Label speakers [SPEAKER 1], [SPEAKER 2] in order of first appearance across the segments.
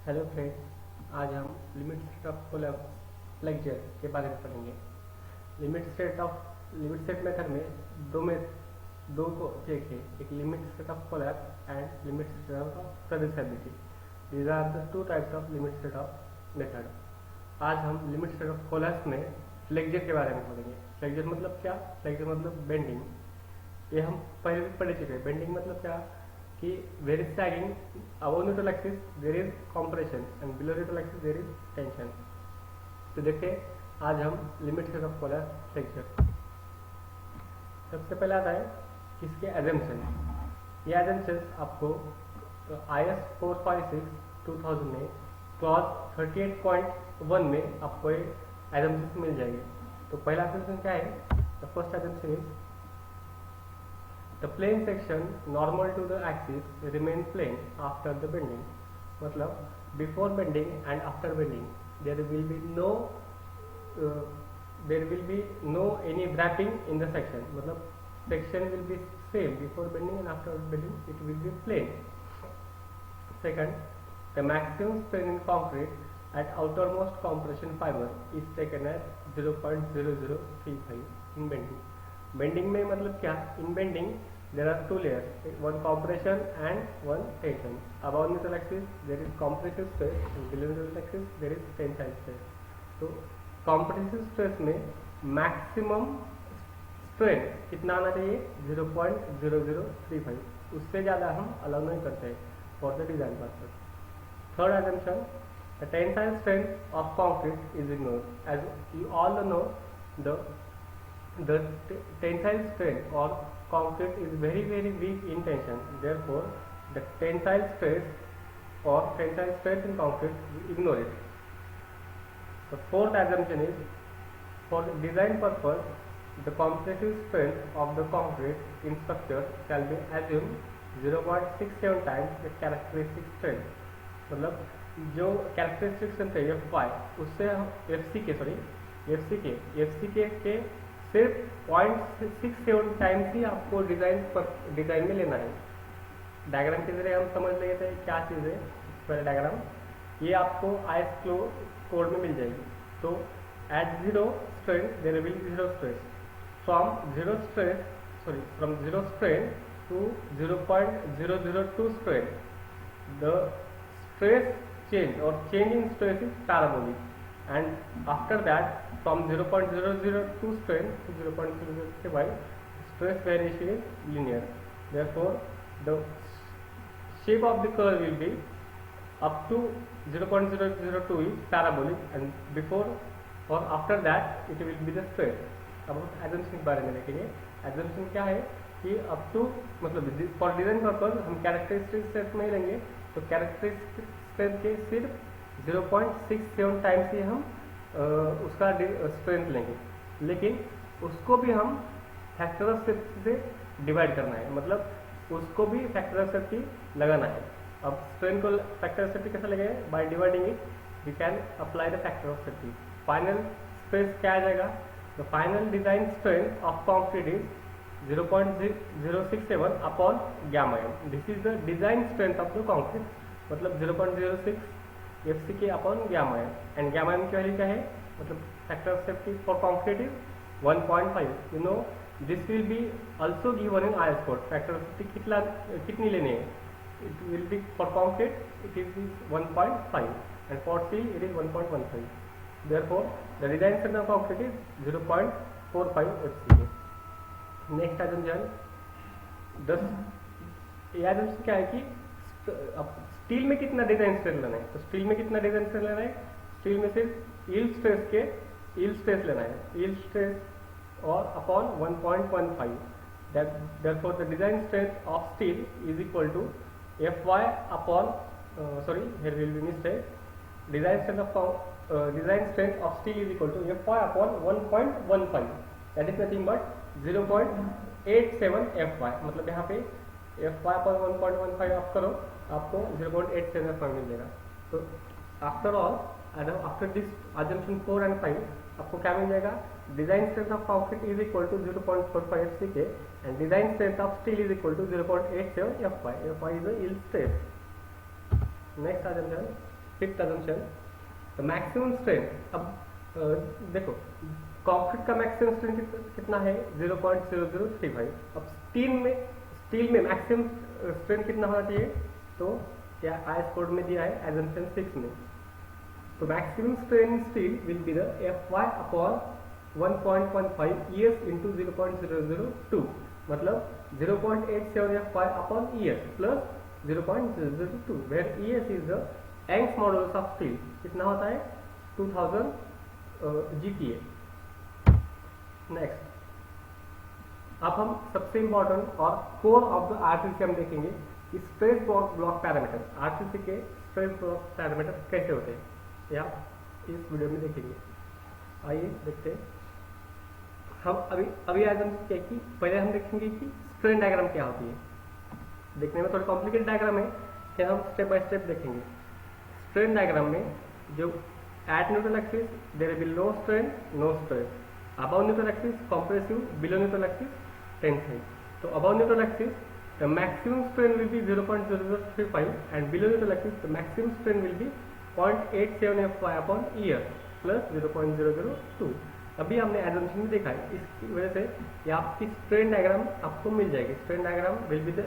[SPEAKER 1] Hello friends, आज हम limit state of flexor के बारे में पढ़ेंगे। लिमिट सेट मेथड में दो को चेक है, एक limit state of collapse and limit state of serviceability. These are the two types of limit state of method. आज हम लिमिट सेट ऑफ कोलैप्स में फ्लेक्सर के बारे में पढ़ेंगे। फ्लेक्सर मतलब क्या? फ्लेक्सर मतलब बेंडिंग। ये हम पहले भी पढ़ चुके हैं। बेंडिंग मतलब क्या कि there is sagging above neutral axis there is compression and below neutral axis there is tension। तो देखिए आज हम limit state of collapse flexor. सबसे पहले आता है किसके एजम्पशन। ये एजम्पशन आपको IS 456/2000 में क्लॉज 38.1 में आपको ये एजम्पशन मिल जाएंगे। तो पहला एजम्पशन क्या है? The first assumption is the plane section normal to the axis remain plane after the bending। मतलब before bending and after bending there will be no any wrapping in the section। मतलब section will be same before bending and after bending it will be plane। Second, the maximum strain in concrete at outermost compression fiber is taken as 0.0035 in bending। Bending में मतलब क्या? इन bending there are two layers, one compression and one tension। above neutral axis there is compressive stress and below neutral axis there is tensile stress। तो compressive stress में maximum strain कितना आना चाहिए? 0.0035। उससे ज़्यादा हम अलाउ नहीं करते for the design purpose। Third assumption, the tensile strength of concrete is ignored। as you all know the tensile strength or concrete is very weak in tension, therefore the tensile stress or tensile strength in concrete, we ignore it। The fourth assumption is for the design purpose the compressive strength of the concrete in structure shall be assumed 0.67 times the characteristic strength। मतलब जो characteristic strength है Fy उससे हम FCK के सिर्फ 0.67 times ही आपको design में लेना है। डायग्राम के जरिए हम समझ लेते हैं क्या चीज़ है। पहले डायग्राम ये आपको IS कोड में मिल जाएगी। तो at zero strain there will be zero stress. From zero strain to 0.002 strain the stress change और change in stress is parabolic. And after that from 0.002 strain to 0.005 stress variation is linear, therefore the shape of the curve will be up to 0.002 is parabolic and before or after that it will be the stress। अब हम assumption के बारे में देखेंगे। assumption क्या है कि up to मतलब for design purpose हम characteristic stress नहीं लेंगे। तो characteristic stress के सिर्फ 0.67 टाइम्स ही हम उसका स्ट्रेंथ लेंगे, लेकिन उसको भी हम फैक्टर ऑफ सेफ्टी से डिवाइड करना है। मतलब उसको भी फैक्टर ऑफ सेफ्टी लगाना है। अब स्ट्रेंथ को फैक्टर ऑफ सेफ्टी कैसे लगाए? By dividing it we can apply the factor of safety. Final stress क्या आ जाएगा? The final design strength of concrete is 0.067 upon gamma M. This is the design strength of the concrete. मतलब 0.06 FCK upon gamma M and gamma M की value क्या है? मतलब factor of safety for concrete is 1.5। You know this will be also given in IS code. Factor of safety कितनी लेनी है? It will be for concrete it is 1.5 and for still it is 1.15। Therefore the design strength of concrete is 0.45 FCK। Next assumption क्या है कि steel में कितना design stress लेना है? तो स्टील में कितना डिजाइन स्ट्रेस लेना है? स्टील में सिर्फ यील्ड स्ट्रेस लेना है। यील्ड स्ट्रेस और upon 1.15। therefore the design strength of steel is equal to Fy upon here will be mistake। design strength of steel is equal to Fy upon 1.15। that is nothing but 0.87 Fy। मतलब यहाँ पे Fy upon 1.15 आप करो, आपको 0.87 Fy मिल जाएगा। तो after this assumption 4 and 5 आपको क्या मिल जाएगा? Design strength of concrete is equal to 0.45 FCK and design strength of steel is equal to 0.87 Fy। Fy is the yield stress. Next assumption, fifth assumption, the maximum strain. अब देखो concrete का maximum strain कितना है 0.0035। अब steel में maximum strain कितना होना चाहिए, तो क्या आईएस कोड में दिया है अजम्पशन 6 में। तो maximum strain in steel will be the Fy upon 1.15 ES into 0.002, मतलब 0.87 Fy upon ES plus 0.002, where ES is the Young's modulus of steel. कितना होता है 2000 GPa। नेक्स्ट, अब हम सबसे इंपॉर्टेंट और कोर ऑफ द आरसीसी हम देखेंगे कि स्ट्रेस ब्लॉक पैरामीटर, आरसीसी के स्ट्रेस ब्लॉक पैरामीटर कैसे होते हैं, या इस वीडियो में देखेंगे। आइए देखते हैं। हम अभी आज हम क्या कि पहले हम देखेंगे कि स्ट्रेन डायग्राम क्या होती है। देखने में थोड़ी कॉम्प्लिकेटेड डायग्राम है, कि हम स्टेप बाय स्टेप देखेंगे। स्ट्रेन डायग्राम में जो at neutral axis there will be no strain no stress, above neutral axis compressive, below neutral axis tensile. तो above neutral axis the maximum strain will be 0.0035 and below neutral axis the maximum strain will be 0.87 Fy upon ES plus 0.002। अभी हमने assumption में देखा है, इसकी वजह से ये आपकी स्ट्रेन डायग्राम आपको मिल जाएगी। Strain diagram will be the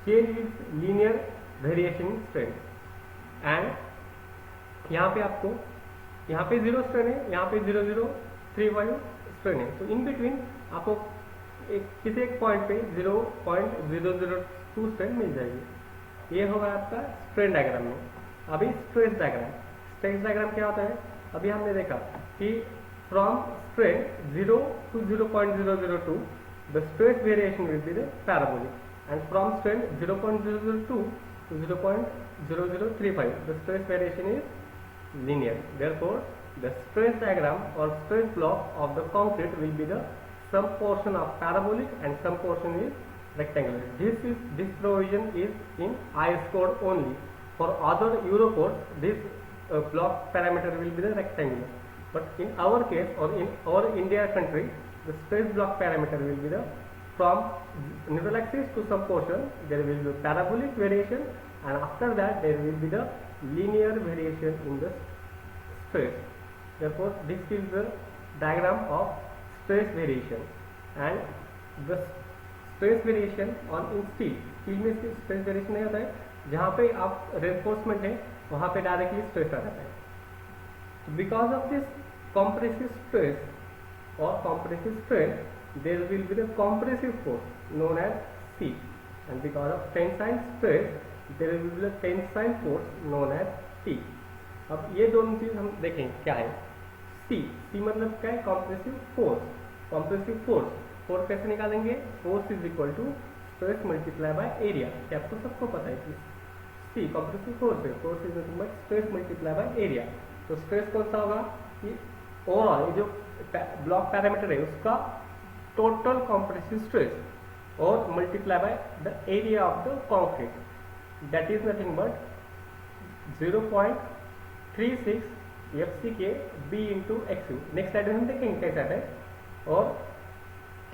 [SPEAKER 1] change with linear variation in strain, and यहाँ पे आपको यहाँ पे 0 स्ट्रेन है, यहाँ पे 0.035 स्ट्रेन है। तो इन बिटवीन आपको किसी एक पॉइंट पे 0.002 स्ट्रेन मिल जाएगी। ये होगा आपका स्ट्रेन डायग्राम में। अभी स्ट्रेस डायग्राम क्या होता है, अभी हमने देखा कि from strain 0 to 0.002 the stress variation will be the parabolic, and from strain 0.002 to 0.0035 the stress variation is linear. Therefore, the stress diagram or stress block of the concrete will be the some portion of parabolic and some portion is rectangular. This provision is in IS code only. For other Euro codes, this block parameter will be the rectangular. But in our case or in our India country, the stress block parameter will be the from neutral axis to some portion there will be parabolic variation, and after that there will be the linear variation in the stress. Therefore, this is the diagram of stress variation, and the stress variation on in steel में stress variation नहीं होता है, जहाँ पे आप reinforcement है वहाँ पे डायरेक्टली स्ट्रेस आ जाता है। Because of this compressive stress or compressive strain, there will be the compressive force known as C, and because of tensile stress there will be the tensile force known as T. अब ये दोनों चीज हम देखें क्या है। C मतलब क्या है, compressive force। compressive force कैसे निकालेंगे, force is equal to stress multiply by area। क्या आपको सबको पता है कि C compressive force है, force is nothing but stress multiply by area। तो स्ट्रेस कौन सा होगा कि ओवरऑल ये जो ब्लॉक पैरामीटर है उसका टोटल कॉम्प्रेसिव स्ट्रेस और multiply by the area of the concrete, that is nothing but 0.36 FCK B into XU। Next slide में हम देखेंगे कैसा है। और T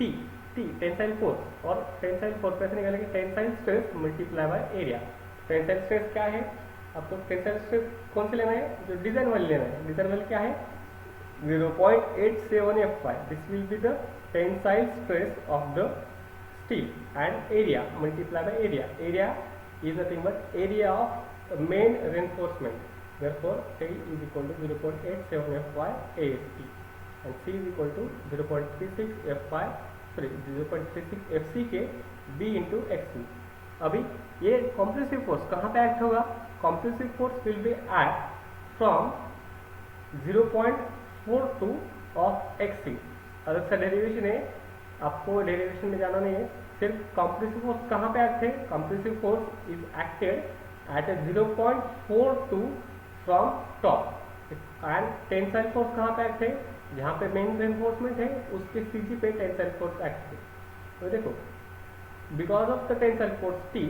[SPEAKER 1] टेंसाइल फोर्स, और टेंसाइल फोर्स कैसे निकालेंगे, tensile stress multiply by area. Tensile stress क्या है, आपको टेंसाइल स्ट्रेस कौन से लेना है, जो डिजाइन वाले लेना है। डिजाइन वाले क्या है 0.87 Fy, this will be the tensile stress of the steel, and area multiply by area. Area is nothing but area of main reinforcement, therefore K is equal to 0.87 Fy AST, and C is equal to 0.36 FCK B into XU। अभी ये compressive force कहाँ पे act होगा, compressive force will be act from 0.42 of XC। अलग सा derivation है, आपको derivation में जाना नहीं है, सिर्फ कॉम्प्रेसिव फोर्स कहाँ पे एक्ट है, compressive force is acted at 0.42 from top, and tensile force कहाँ पे एक्ट है, जहाँ पे मेन रेनफोर्समेंट है उसके सीजी पे टेंसाइल फोर्स एक्ट है। तो देखो, because of the tensile force T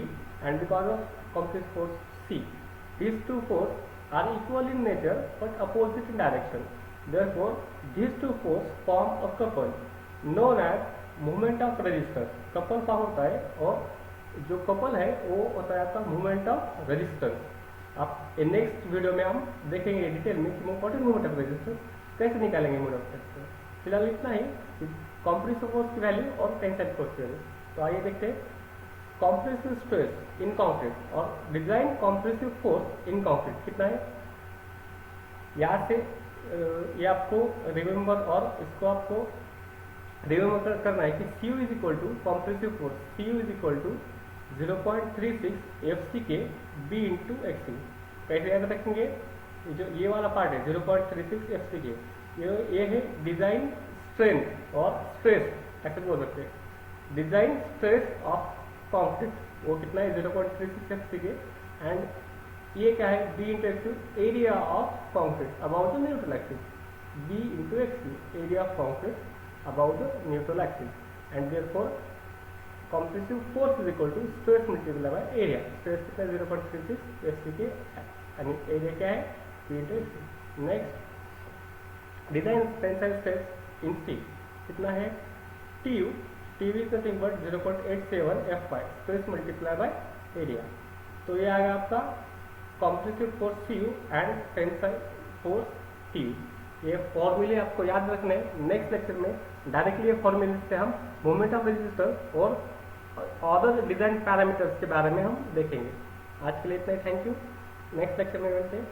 [SPEAKER 1] and because of compressive force C, these two forces are equal in nature but opposite in direction. Therefore, these two forces form a couple known as moment of resistance। couple form होता है और जो couple है वो होता है आपका moment of resistance। आप नेक्स्ट वीडियो में हम देखेंगे डिटेल में कि मोमेंट ऑफ रेजिस्टेंस कैसे निकालेंगे मोमेंट ऑफ रेजिस्टेंस। फिलहाल इतना ही कंप्रेसिव फोर्स की वैल्यू और टेंसाइल फोर्स की वैल्यू। तो आइए देखते हैं कंप्रेसिव स्ट्रेस इन कंक्रीट और design compressive force in concrete कितना है। यहाँ से ये आपको रिमेम्बर और इसको आपको रिमेम्बर करना है कि CU is equal to compressive force, CU is equal to 0.36 FCK B into x. कैसे याद रखेंगे, जो ये वाला पार्ट है 0.36 FCK, ये है डिजाइन स्ट्रेंथ और स्ट्रेस, ऐसे बोल सकते हैं डिजाइन स्ट्रेस ऑफ कंक्रीट, वो कितना है 0.36 FCK। एंड ये क्या है B into x, area of concrete about the neutral axis, B into x area of concrete about the neutral axis. And therefore compressive force is equal to stress multiply by area. Stress कितना है 0.36 FCK यानी area क्या है B into x. Next design tensile stress in steel कितना है TU, TU is nothing but 0.87 F5 stress multiply by area. तो ये आएगा आपका compressive force CU and tensile force TU। ये फॉर्मूले आपको याद रखने हैं। नेक्स्ट लेक्चर में डायरेक्टली ये फॉर्मूले से हम मोमेंट ऑफ रेजिस्टेंस और अदर डिजाइन पैरामीटर्स के बारे में हम देखेंगे। आज के लिए इतना ही, थैंक यू। नेक्स्ट लेक्चर में मिलते हैं।